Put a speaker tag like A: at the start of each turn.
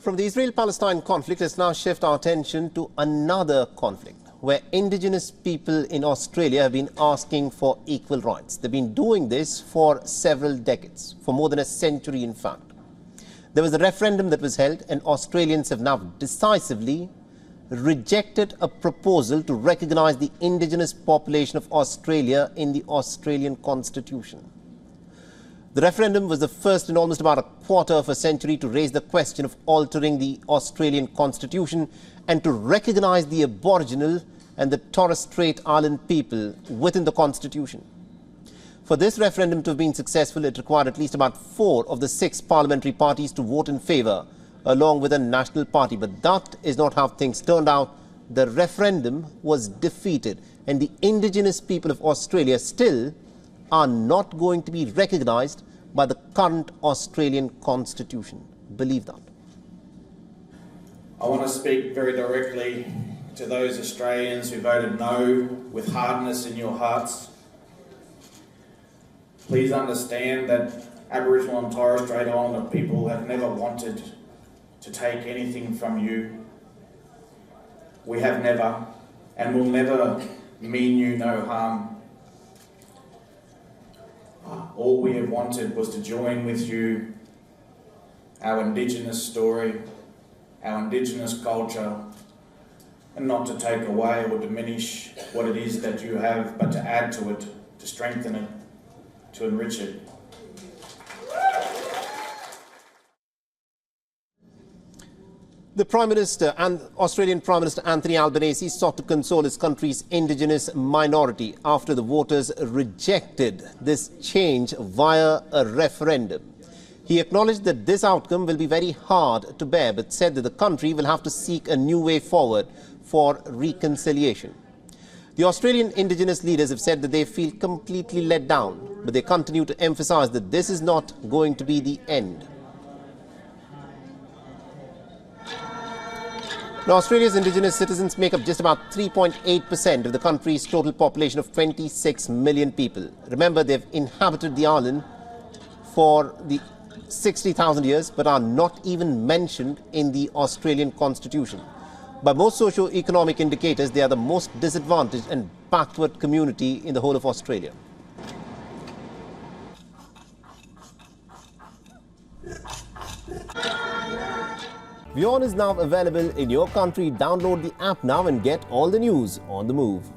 A: From the Israel-Palestine conflict, let's now shift our attention to another conflict where Indigenous people in Australia have been asking for equal rights. They've been doing this for several decades, for more than a century in fact. There was a referendum that was held, and Australians have now decisively rejected a proposal to recognise the Indigenous population of Australia in the Australian Constitution. The referendum was the first in almost about a quarter of a century to raise the question of altering the Australian Constitution and to recognise the Aboriginal and the Torres Strait Island people within the Constitution. For this referendum to have been successful, it required at least about 4 of the 6 parliamentary parties to vote in favour, along with a national party. But that is not how things turned out. The referendum was defeated, and the Indigenous people of Australia still are not going to be recognised by the current Australian Constitution. Believe that.
B: I want to speak very directly to those Australians who voted no with hardness in your hearts. Please understand that Aboriginal and Torres Strait Islander people have never wanted to take anything from you. We have never and will never mean you no harm. All we have wanted was to join with you our Indigenous story, our Indigenous culture, and not to take away or diminish what it is that you have, but to add to it, to strengthen it, to enrich it.
A: The Prime Minister and Australian Prime Minister Anthony Albanese sought to console his country's Indigenous minority after the voters rejected this change via a referendum. He acknowledged that this outcome will be very hard to bear, but said that the country will have to seek a new way forward for reconciliation. The Australian Indigenous leaders have said that they feel completely let down, but they continue to emphasise that this is not going to be the end. Now, Australia's Indigenous citizens make up just about 3.8% of the country's total population of 26 million people. Remember, they've inhabited the island for the 60,000 years, but are not even mentioned in the Australian Constitution. By most socio-economic indicators, they are the most disadvantaged and backward community in the whole of Australia. WION is now available in your country. Download the app now and get all the news on the move.